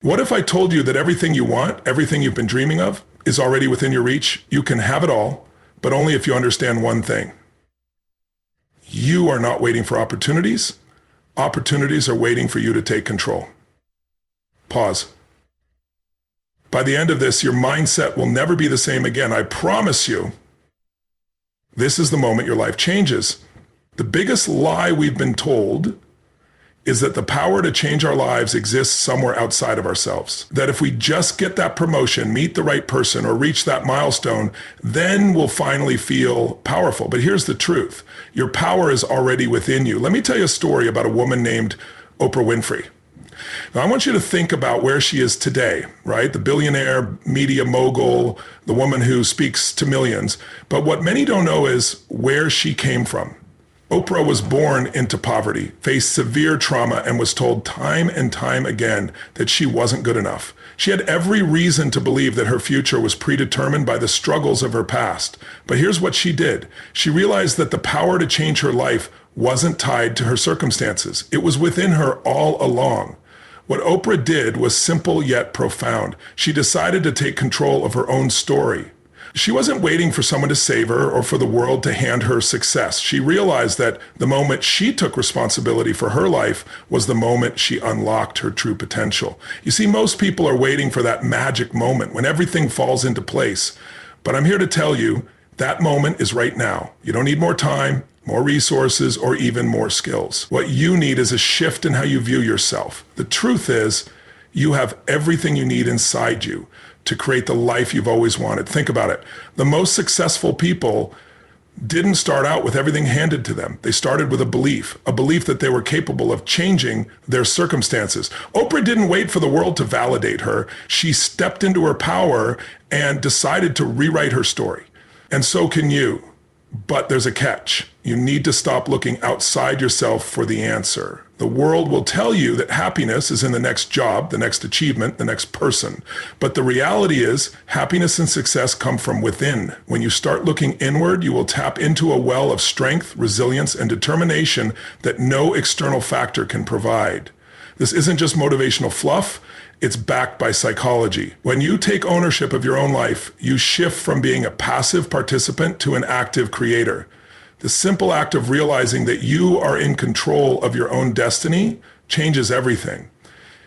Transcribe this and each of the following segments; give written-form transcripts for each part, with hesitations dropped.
What if I told you that everything you want, everything you've been dreaming of, is already within your reach? You can have it all, but only if you understand one thing. You are not waiting for opportunities. Opportunities are waiting for you to take control. Pause. By the end of this, your mindset will never be the same again. I promise you, this is the moment your life changes. The biggest lie we've been told is that the power to change our lives exists somewhere outside of ourselves. That if we just get that promotion, meet the right person, or reach that milestone, then we'll finally feel powerful. But here's the truth. Your power is already within you. Let me tell you a story about a woman named Oprah Winfrey. Now, I want you to think about where she is today, right? The billionaire media mogul, the woman who speaks to millions. But what many don't know is where she came from. Oprah was born into poverty, faced severe trauma, and was told time and time again that she wasn't good enough. She had every reason to believe that her future was predetermined by the struggles of her past. But here's what she did. She realized that the power to change her life wasn't tied to her circumstances. It was within her all along. What Oprah did was simple yet profound. She decided to take control of her own story. She wasn't waiting for someone to save her or for the world to hand her success. She realized that the moment she took responsibility for her life was the moment she unlocked her true potential. You see, most people are waiting for that magic moment when everything falls into place. But I'm here to tell you that moment is right now. You don't need more time, more resources, or even more skills. What you need is a shift in how you view yourself. The truth is, you have everything you need inside you to create the life you've always wanted. Think about it. The most successful people didn't start out with everything handed to them. They started with a belief that they were capable of changing their circumstances. Oprah didn't wait for the world to validate her. She stepped into her power and decided to rewrite her story. And so can you. But there's a catch. You need to stop looking outside yourself for the answer. The world will tell you that happiness is in the next job, the next achievement, the next person. But the reality is, happiness and success come from within. When you start looking inward, you will tap into a well of strength, resilience, and determination that no external factor can provide. This isn't just motivational fluff. It's backed by psychology. When you take ownership of your own life, you shift from being a passive participant to an active creator. The simple act of realizing that you are in control of your own destiny changes everything.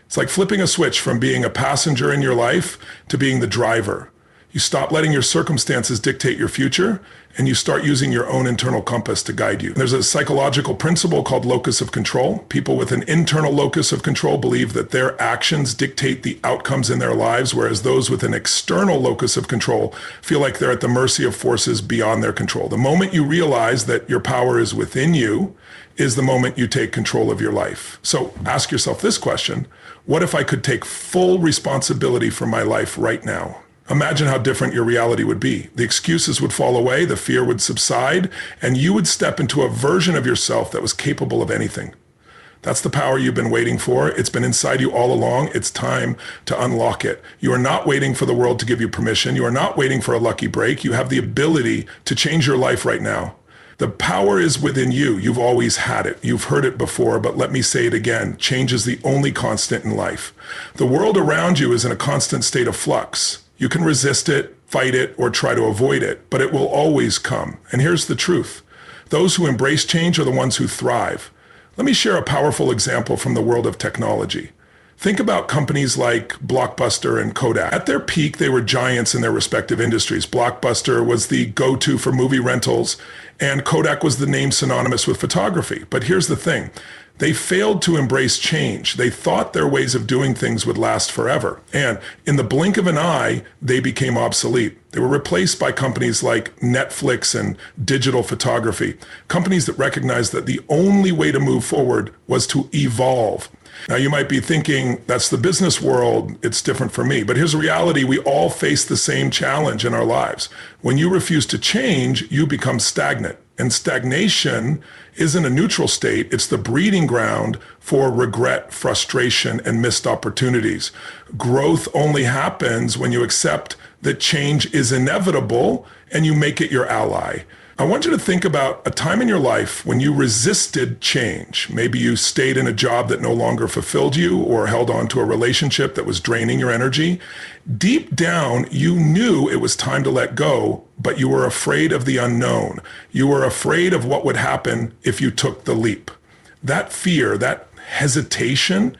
It's like flipping a switch from being a passenger in your life to being the driver. You stop letting your circumstances dictate your future, and you start using your own internal compass to guide you. There's a psychological principle called locus of control. People with an internal locus of control believe that their actions dictate the outcomes in their lives, whereas those with an external locus of control feel like they're at the mercy of forces beyond their control. The moment you realize that your power is within you is the moment you take control of your life. So ask yourself this question: what if I could take full responsibility for my life right now? Imagine how different your reality would be. The excuses would fall away, the fear would subside, and you would step into a version of yourself that was capable of anything. That's the power you've been waiting for. It's been inside you all along. It's time to unlock it. You are not waiting for the world to give you permission. You are not waiting for a lucky break. You have the ability to change your life right now. The power is within you. You've always had it. You've heard it before, but let me say it again. Change is the only constant in life. The world around you is in a constant state of flux. You can resist it, fight it, or try to avoid it, but it will always come. And here's the truth. Those who embrace change are the ones who thrive. Let me share a powerful example from the world of technology. Think about companies like Blockbuster and Kodak. At their peak, they were giants in their respective industries. Blockbuster was the go-to for movie rentals, and Kodak was the name synonymous with photography. But here's the thing. They failed to embrace change. They thought their ways of doing things would last forever. And in the blink of an eye, they became obsolete. They were replaced by companies like Netflix and digital photography, companies that recognized that the only way to move forward was to evolve. Now, you might be thinking, that's the business world, it's different for me. But here's the reality: we all face the same challenge in our lives. When you refuse to change, you become stagnant. And stagnation isn't a neutral state. It's the breeding ground for regret, frustration, and missed opportunities. Growth only happens when you accept that change is inevitable and you make it your ally. I want you to think about a time in your life when you resisted change. Maybe you stayed in a job that no longer fulfilled you or held on to a relationship that was draining your energy. Deep down, you knew it was time to let go, but you were afraid of the unknown. You were afraid of what would happen if you took the leap. That fear, that hesitation,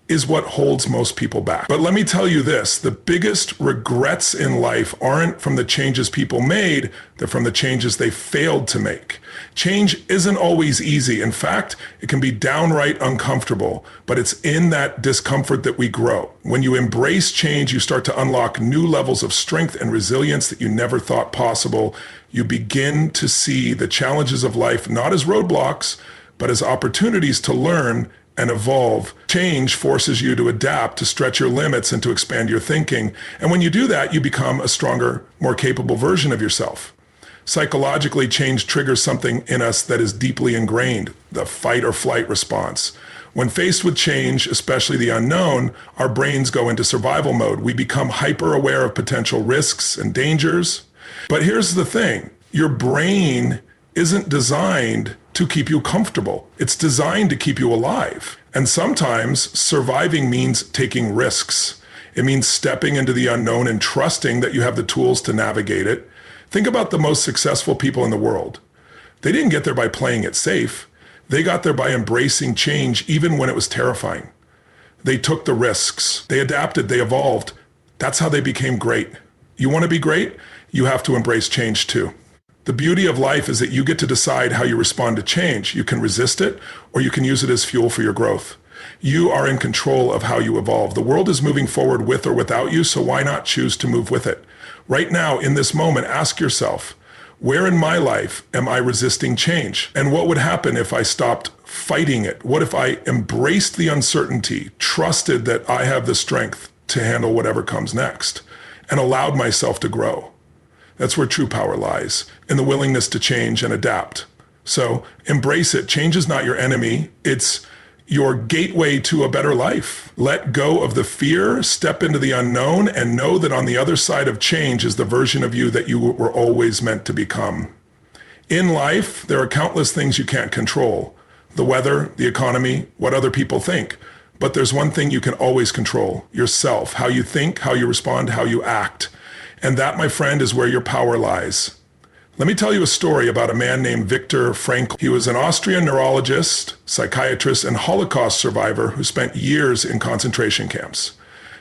is what holds most people back. But let me tell you this, the biggest regrets in life aren't from the changes people made, they're from the changes they failed to make. Change isn't always easy. In fact, it can be downright uncomfortable, but it's in that discomfort that we grow. When you embrace change, you start to unlock new levels of strength and resilience that you never thought possible. You begin to see the challenges of life not as roadblocks, but as opportunities to learn and evolve. Change forces you to adapt, to stretch your limits, and to expand your thinking. And when you do that, you become a stronger, more capable version of yourself. Psychologically, change triggers something in us that is deeply ingrained, the fight or flight response. When faced with change, especially the unknown, our brains go into survival mode. We become hyper aware of potential risks and dangers. But here's the thing, your brain isn't designed to keep you comfortable. It's designed to keep you alive. And sometimes surviving means taking risks. It means stepping into the unknown and trusting that you have the tools to navigate it. Think about the most successful people in the world. They didn't get there by playing it safe. They got there by embracing change even when it was terrifying. They took the risks. They adapted. They evolved. That's how they became great. You want to be great? You have to embrace change too. The beauty of life is that you get to decide how you respond to change. You can resist it, or you can use it as fuel for your growth. You are in control of how you evolve. The world is moving forward with or without you, so why not choose to move with it? Right now, in this moment, ask yourself, where in my life am I resisting change? And what would happen if I stopped fighting it? What if I embraced the uncertainty, trusted that I have the strength to handle whatever comes next, and allowed myself to grow? That's where true power lies, in the willingness to change and adapt. So embrace it. Change is not your enemy. It's your gateway to a better life. Let go of the fear, step into the unknown, and know that on the other side of change is the version of you that you were always meant to become. In life, there are countless things you can't control. The weather, the economy, what other people think. But there's one thing you can always control, yourself, how you think, how you respond, how you act. And that, my friend, is where your power lies. Let me tell you a story about a man named Viktor Frankl. He was an Austrian neurologist, psychiatrist, and Holocaust survivor who spent years in concentration camps.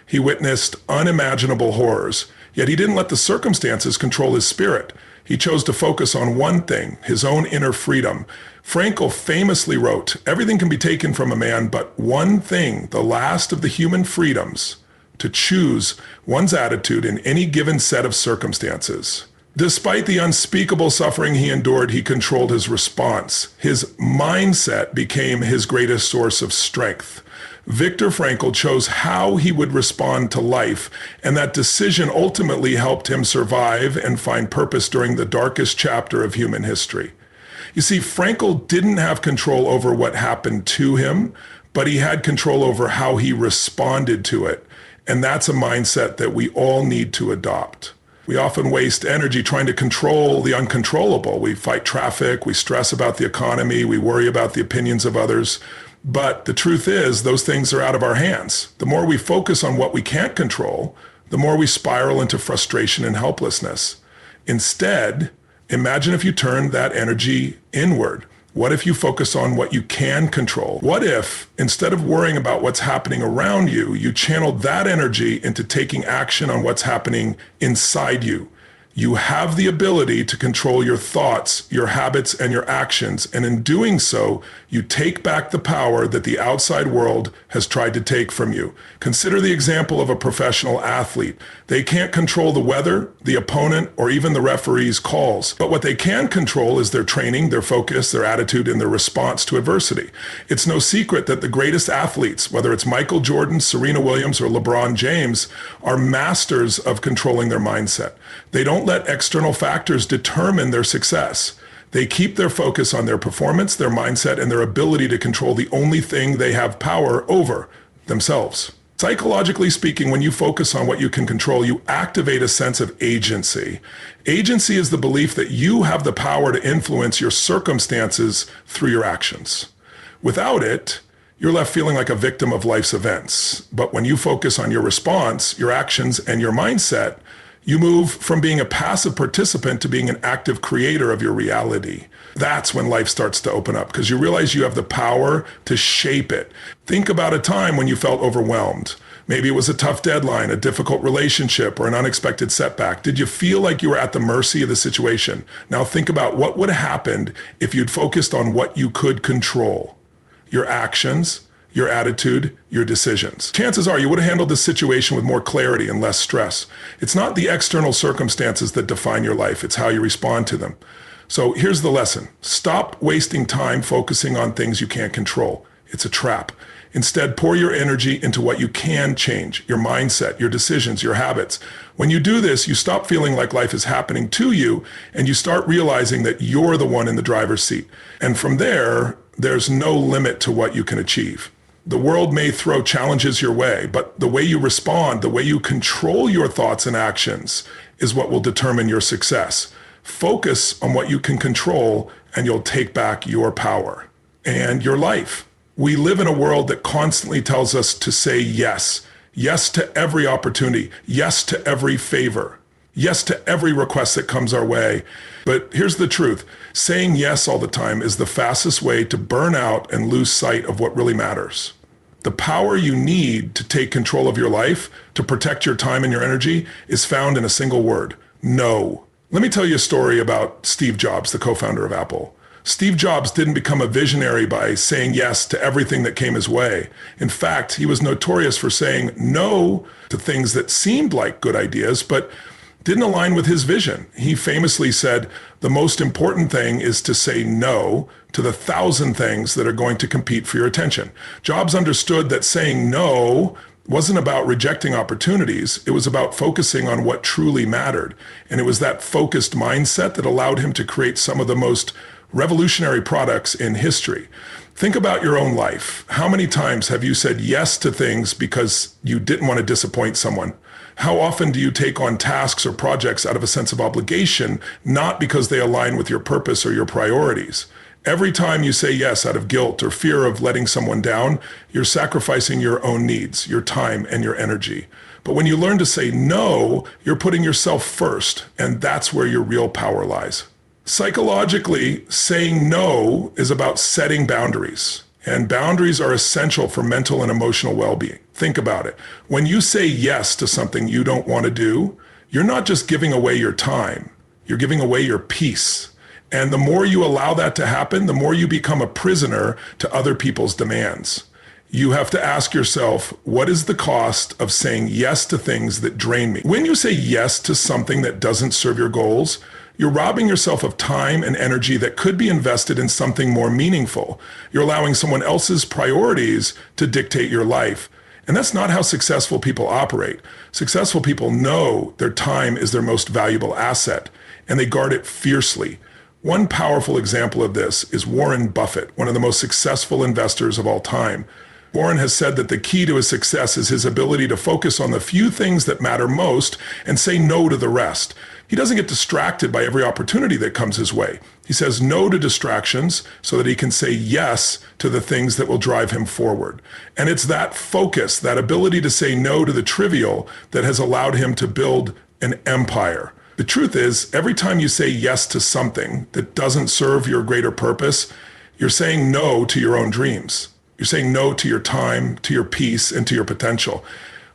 He witnessed unimaginable horrors, yet he didn't let the circumstances control his spirit. He chose to focus on one thing, his own inner freedom. Frankl famously wrote, "Everything can be taken from a man, but one thing, the last of the human freedoms, to choose one's attitude in any given set of circumstances." Despite the unspeakable suffering he endured, he controlled his response. His mindset became his greatest source of strength. Viktor Frankl chose how he would respond to life, and that decision ultimately helped him survive and find purpose during the darkest chapter of human history. You see, Frankl didn't have control over what happened to him, but he had control over how he responded to it. And that's a mindset that we all need to adopt. We often waste energy trying to control the uncontrollable. We fight traffic, we stress about the economy, we worry about the opinions of others. But the truth is, those things are out of our hands. The more we focus on what we can't control, the more we spiral into frustration and helplessness. Instead, imagine if you turned that energy inward. What if you focus on what you can control? What if, instead of worrying about what's happening around you, you channeled that energy into taking action on what's happening inside you? You have the ability to control your thoughts, your habits, and your actions. And in doing so, you take back the power that the outside world has tried to take from you. Consider the example of a professional athlete. They can't control the weather, the opponent, or even the referee's calls. But what they can control is their training, their focus, their attitude, and their response to adversity. It's no secret that the greatest athletes, whether it's Michael Jordan, Serena Williams, or LeBron James, are masters of controlling their mindset. They don't let external factors determine their success. They keep their focus on their performance, their mindset, and their ability to control the only thing they have power over, themselves. Psychologically speaking, when you focus on what you can control, you activate a sense of agency. Agency is the belief that you have the power to influence your circumstances through your actions. Without it, you're left feeling like a victim of life's events. But when you focus on your response, your actions, and your mindset, you move from being a passive participant to being an active creator of your reality. That's when life starts to open up because you realize you have the power to shape it. Think about a time when you felt overwhelmed. Maybe it was a tough deadline, a difficult relationship, or an unexpected setback. Did you feel like you were at the mercy of the situation? Now think about what would have happened if you'd focused on what you could control. Your actions, your attitude, your decisions. Chances are you would have handled this situation with more clarity and less stress. It's not the external circumstances that define your life, it's how you respond to them. So here's the lesson. Stop wasting time focusing on things you can't control. It's a trap. Instead, pour your energy into what you can change, your mindset, your decisions, your habits. When you do this, you stop feeling like life is happening to you, and you start realizing that you're the one in the driver's seat. And from there, there's no limit to what you can achieve. The world may throw challenges your way, but the way you respond, the way you control your thoughts and actions is what will determine your success. Focus on what you can control, and you'll take back your power and your life. We live in a world that constantly tells us to say yes. Yes to every opportunity. Yes to every favor. Yes to every request that comes our way. But here's the truth. Saying yes all the time is the fastest way to burn out and lose sight of what really matters. The power you need to take control of your life, to protect your time and your energy, is found in a single word: no. Let me tell you a story about Steve Jobs, the co-founder of Apple. Steve Jobs didn't become a visionary by saying yes to everything that came his way. In fact, he was notorious for saying no to things that seemed like good ideas, but didn't align with his vision. He famously said, the most important thing is to say no to the 1,000 things that are going to compete for your attention. Jobs understood that saying no wasn't about rejecting opportunities. It was about focusing on what truly mattered. And it was that focused mindset that allowed him to create some of the most revolutionary products in history. Think about your own life. How many times have you said yes to things because you didn't want to disappoint someone? How often do you take on tasks or projects out of a sense of obligation, not because they align with your purpose or your priorities? Every time you say yes out of guilt or fear of letting someone down, you're sacrificing your own needs, your time, and your energy. But when you learn to say no, you're putting yourself first, and that's where your real power lies. Psychologically, saying no is about setting boundaries, and boundaries are essential for mental and emotional well-being. Think about it. When you say yes to something you don't want to do, you're not just giving away your time, you're giving away your peace. And the more you allow that to happen, the more you become a prisoner to other people's demands. You have to ask yourself, what is the cost of saying yes to things that drain me? When you say yes to something that doesn't serve your goals, you're robbing yourself of time and energy that could be invested in something more meaningful. You're allowing someone else's priorities to dictate your life. And that's not how successful people operate. Successful people know their time is their most valuable asset, and they guard it fiercely. One powerful example of this is Warren Buffett, one of the most successful investors of all time. Warren has said that the key to his success is his ability to focus on the few things that matter most and say no to the rest. He doesn't get distracted by every opportunity that comes his way. He says no to distractions so that he can say yes to the things that will drive him forward. And it's that focus, that ability to say no to the trivial, that has allowed him to build an empire. The truth is, every time you say yes to something that doesn't serve your greater purpose, you're saying no to your own dreams. You're saying no to your time, to your peace, and to your potential.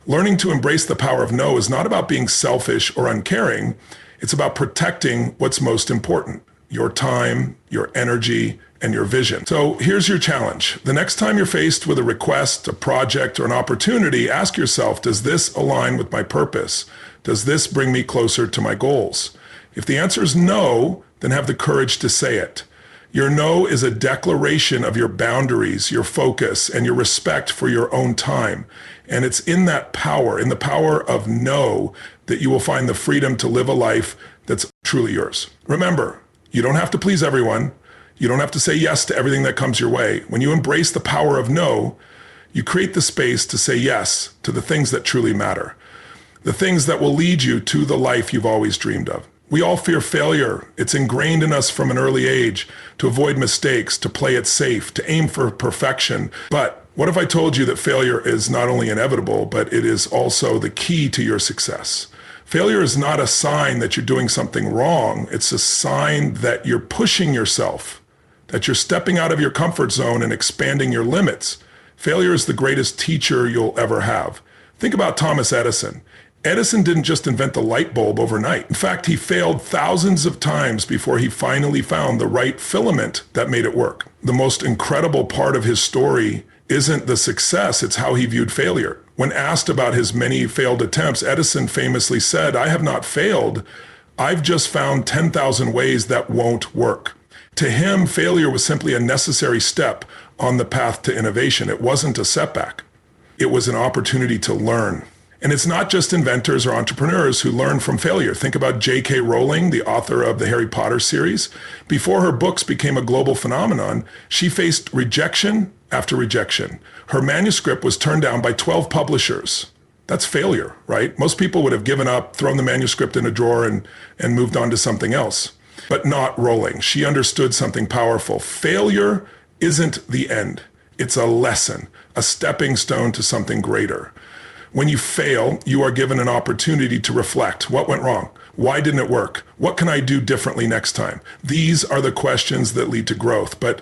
Learning to embrace the power of no is not about being selfish or uncaring. It's about protecting what's most important: your time, your energy, and your vision. So here's your challenge. The next time you're faced with a request, a project, or an opportunity, ask yourself, does this align with my purpose? Does this bring me closer to my goals? If the answer is no, then have the courage to say it. Your no is a declaration of your boundaries, your focus, and your respect for your own time. And it's in that power, in the power of no, that you will find the freedom to live a life that's truly yours. Remember, you don't have to please everyone. You don't have to say yes to everything that comes your way. When you embrace the power of no, You create the space to say yes to the things that truly matter, the things that will lead you to the life you've always dreamed of. We all fear failure. It's ingrained in us from an early age to avoid mistakes, to play it safe, to aim for perfection. But what if I told you that failure is not only inevitable, but it is also the key to your success? Failure is not a sign that you're doing something wrong. It's a sign that you're pushing yourself, that you're stepping out of your comfort zone and expanding your limits. Failure is the greatest teacher you'll ever have. Think about Thomas Edison. Edison didn't just invent the light bulb overnight. In fact, he failed thousands of times before he finally found the right filament that made it work. The most incredible part of his story isn't the success, it's how he viewed failure. When asked about his many failed attempts, Edison famously said, "I have not failed. I've just found 10,000 ways that won't work." To him, failure was simply a necessary step on the path to innovation. It wasn't a setback. It was an opportunity to learn. And it's not just inventors or entrepreneurs who learn from failure. Think about J.K. Rowling, the author of the Harry Potter series. Before her books became a global phenomenon, she faced rejection after rejection. Her manuscript was turned down by 12 publishers. That's failure, right? Most people would have given up, thrown the manuscript in a drawer and moved on to something else. But not Rowling. She understood something powerful. Failure isn't the end. It's a lesson, a stepping stone to something greater. When you fail, you are given an opportunity to reflect. What went wrong? Why didn't it work? What can I do differently next time? These are the questions that lead to growth. But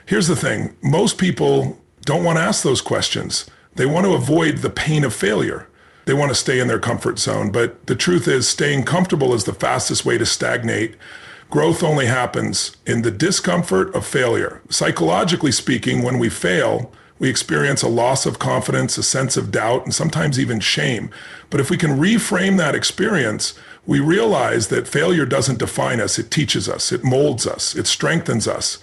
here's the thing. Most people don't want to ask those questions. They want to avoid the pain of failure. They want to stay in their comfort zone. But the truth is, staying comfortable is the fastest way to stagnate. Growth only happens in the discomfort of failure. Psychologically speaking, when we fail, we experience a loss of confidence, a sense of doubt, and sometimes even shame. But if we can reframe that experience, we realize that failure doesn't define us. It teaches us, it molds us, it strengthens us.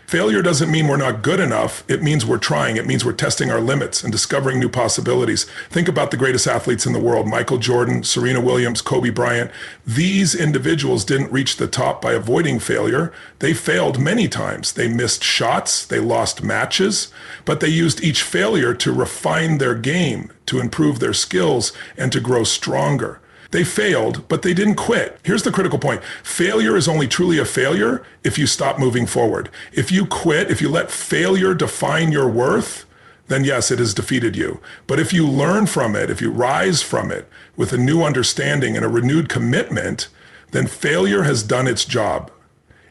Failure doesn't mean we're not good enough. It means we're trying. It means we're testing our limits and discovering new possibilities. Think about the greatest athletes in the world, Michael Jordan, Serena Williams, Kobe Bryant. These individuals didn't reach the top by avoiding failure. They failed many times. They missed shots, they lost matches, but they used each failure to refine their game, to improve their skills, and to grow stronger. They failed, but they didn't quit. Here's the critical point. Failure is only truly a failure if you stop moving forward. If you quit, if you let failure define your worth, then yes, it has defeated you. But if you learn from it, if you rise from it with a new understanding and a renewed commitment, then failure has done its job.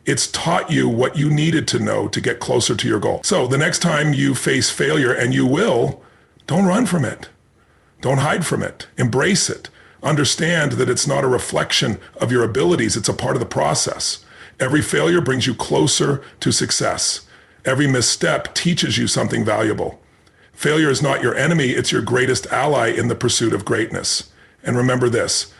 It's taught you what you needed to know to get closer to your goal. So the next time you face failure, and you will, don't run from it. Don't hide from it. Embrace it. Understand that it's not a reflection of your abilities, it's a part of the process. Every failure brings you closer to success. Every misstep teaches you something valuable. Failure is not your enemy, it's your greatest ally in the pursuit of greatness. And remember this,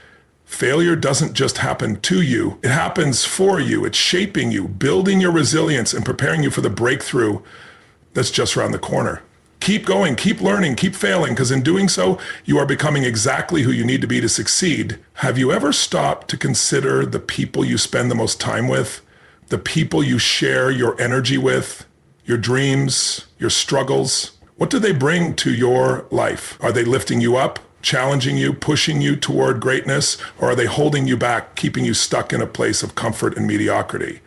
failure doesn't just happen to you, it happens for you. It's shaping you, building your resilience, and preparing you for the breakthrough that's just around the corner. Keep going, keep learning, keep failing, because in doing so, you are becoming exactly who you need to be to succeed. Have you ever stopped to consider the people you spend the most time with, the people you share your energy with, your dreams, your struggles? What do they bring to your life? Are they lifting you up, challenging you, pushing you toward greatness, or are they holding you back, keeping you stuck in a place of comfort and mediocrity?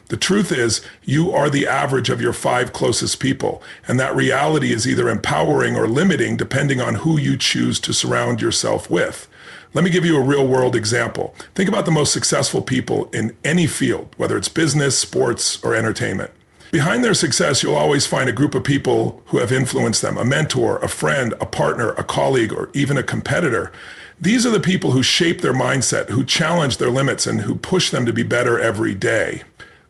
The truth is, you are the average of your 5 closest people, and that reality is either empowering or limiting depending on who you choose to surround yourself with. Let me give you a real-world example. Think about the most successful people in any field, whether it's business, sports, or entertainment. Behind their success, you'll always find a group of people who have influenced them, a mentor, a friend, a partner, a colleague, or even a competitor. These are the people who shape their mindset, who challenge their limits, and who push them to be better every day.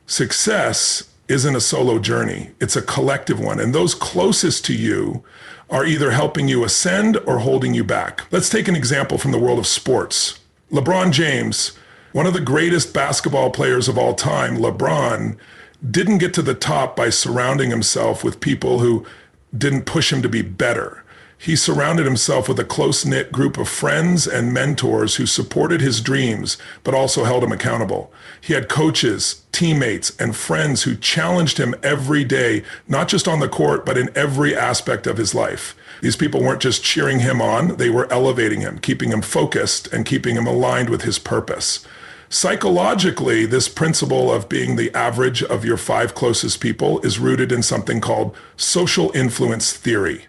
Success isn't a solo journey, it's a collective one, and those closest to you are either helping you ascend or holding you back. Let's take an example from the world of sports. LeBron James, one of the greatest basketball players of all time, LeBron, didn't get to the top by surrounding himself with people who didn't push him to be better. He surrounded himself with a close-knit group of friends and mentors who supported his dreams, but also held him accountable. He had coaches, teammates, and friends who challenged him every day, not just on the court, but in every aspect of his life. These people weren't just cheering him on, they were elevating him, keeping him focused, and keeping him aligned with his purpose. Psychologically, this principle of being the average of your 5 closest people is rooted in something called social influence theory.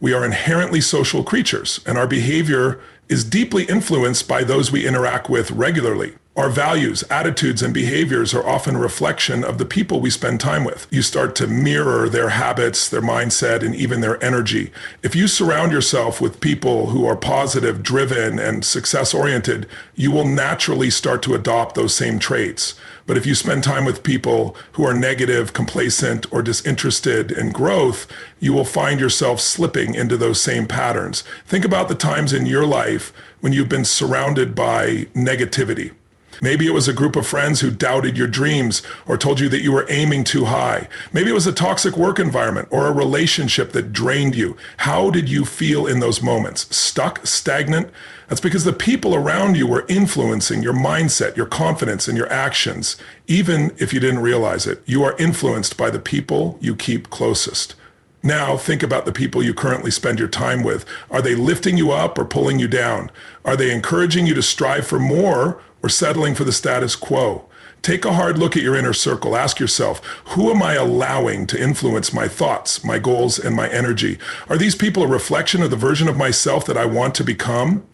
We are inherently social creatures, and our behavior is deeply influenced by those we interact with regularly. Our values, attitudes, and behaviors are often a reflection of the people we spend time with. You start to mirror their habits, their mindset, and even their energy. If you surround yourself with people who are positive, driven, and success-oriented, you will naturally start to adopt those same traits. But if you spend time with people who are negative, complacent, or disinterested in growth, you will find yourself slipping into those same patterns. Think about the times in your life when you've been surrounded by negativity. Maybe it was a group of friends who doubted your dreams or told you that you were aiming too high. Maybe it was a toxic work environment or a relationship that drained you. How did you feel in those moments? Stuck? Stagnant? That's because the people around you were influencing your mindset, your confidence, and your actions. Even if you didn't realize it, you are influenced by the people you keep closest. Now think about the people you currently spend your time with. Are they lifting you up or pulling you down? Are they encouraging you to strive for more or settling for the status quo? Take a hard look at your inner circle. Ask yourself, who am I allowing to influence my thoughts, my goals, and my energy? Are these people a reflection of the version of myself that I want to become?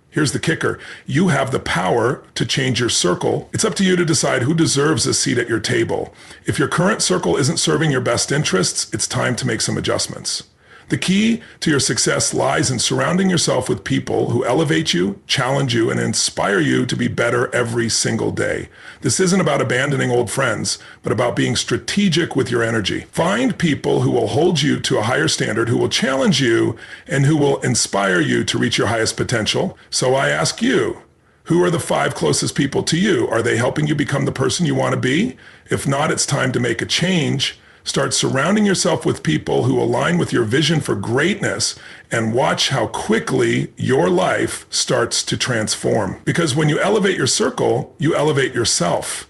Here's the kicker. You have the power to change your circle. It's up to you to decide who deserves a seat at your table. If your current circle isn't serving your best interests, it's time to make some adjustments. The key to your success lies in surrounding yourself with people who elevate you, challenge you, and inspire you to be better every single day. This isn't about abandoning old friends, but about being strategic with your energy. Find people who will hold you to a higher standard, who will challenge you, and who will inspire you to reach your highest potential. So I ask you, who are the 5 closest people to you? Are they helping you become the person you want to be? If not, it's time to make a change. Start surrounding yourself with people who align with your vision for greatness and watch how quickly your life starts to transform. Because when you elevate your circle, you elevate yourself.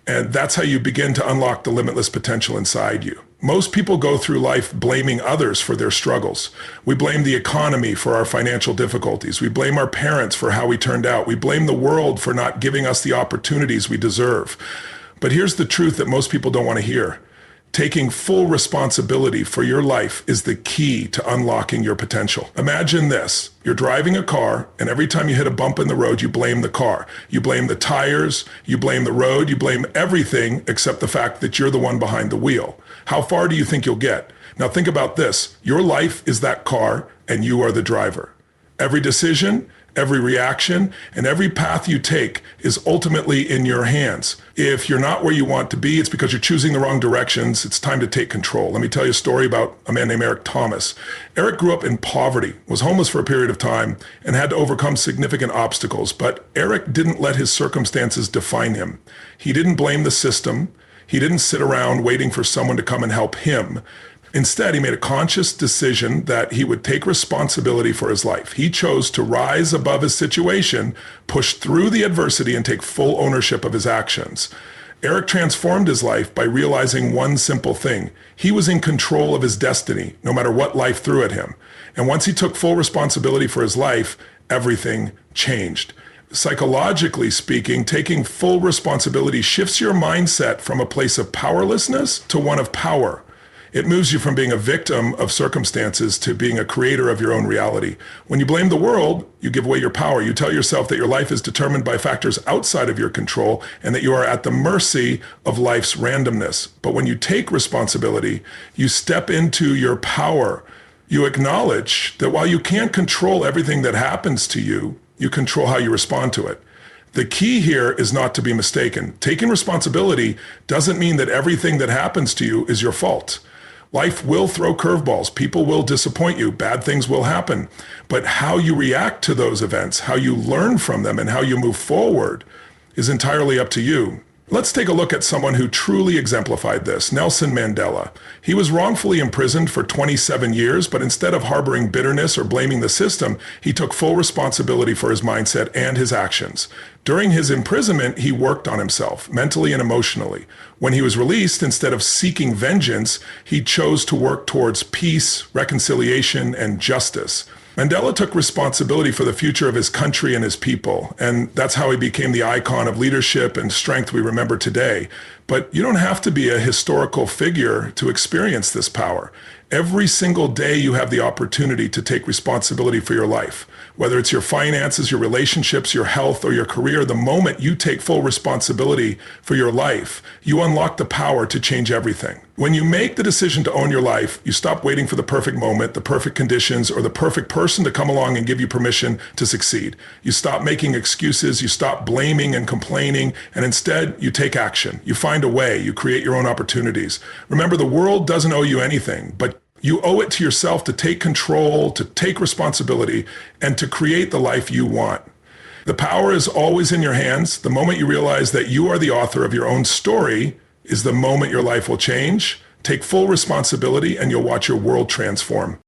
And that's how you begin to unlock the limitless potential inside you. Most people go through life blaming others for their struggles. We blame the economy for our financial difficulties. We blame our parents for how we turned out. We blame the world for not giving us the opportunities we deserve. But here's the truth that most people don't want to hear. Taking full responsibility for your life is the key to unlocking your potential. Imagine this. You're driving a car, and every time you hit a bump in the road, you blame the car. You blame the tires, you blame the road, you blame everything except the fact that you're the one behind the wheel. How far do you think you'll get? Now think about this. Your life is that car, and you are the driver. Every decision, every reaction, and every path you take is ultimately in your hands. If you're not where you want to be, it's because you're choosing the wrong directions. It's time to take control. Let me tell you a story about a man named Eric Thomas. Eric grew up in poverty, was homeless for a period of time, and had to overcome significant obstacles. But Eric didn't let his circumstances define him. He didn't blame the system. He didn't sit around waiting for someone to come and help him. Instead, he made a conscious decision that he would take responsibility for his life. He chose to rise above his situation, push through the adversity, and take full ownership of his actions. Eric transformed his life by realizing one simple thing. He was in control of his destiny, no matter what life threw at him. And once he took full responsibility for his life, everything changed. Psychologically speaking, taking full responsibility shifts your mindset from a place of powerlessness to one of power. It moves you from being a victim of circumstances to being a creator of your own reality. When you blame the world, you give away your power. You tell yourself that your life is determined by factors outside of your control and that you are at the mercy of life's randomness. But when you take responsibility, you step into your power. You acknowledge that while you can't control everything that happens to you, you control how you respond to it. The key here is not to be mistaken. Taking responsibility doesn't mean that everything that happens to you is your fault. Life will throw curveballs. People will disappoint you. Bad things will happen. But how you react to those events, how you learn from them, and how you move forward is entirely up to you. Let's take a look at someone who truly exemplified this, Nelson Mandela. He was wrongfully imprisoned for 27 years, but instead of harboring bitterness or blaming the system, he took full responsibility for his mindset and his actions. During his imprisonment, he worked on himself, mentally and emotionally. When he was released, instead of seeking vengeance, he chose to work towards peace, reconciliation, and justice. Mandela took responsibility for the future of his country and his people, and that's how he became the icon of leadership and strength we remember today. But you don't have to be a historical figure to experience this power. Every single day you have the opportunity to take responsibility for your life. Whether it's your finances, your relationships, your health, or your career, the moment you take full responsibility for your life, you unlock the power to change everything. When you make the decision to own your life, you stop waiting for the perfect moment, the perfect conditions, or the perfect person to come along and give you permission to succeed. You stop making excuses, you stop blaming and complaining, and instead you take action. You find a way, you create your own opportunities. Remember, the world doesn't owe you anything, but you owe it to yourself to take control, to take responsibility, and to create the life you want. The power is always in your hands. The moment you realize that you are the author of your own story is the moment your life will change. Take full responsibility and you'll watch your world transform.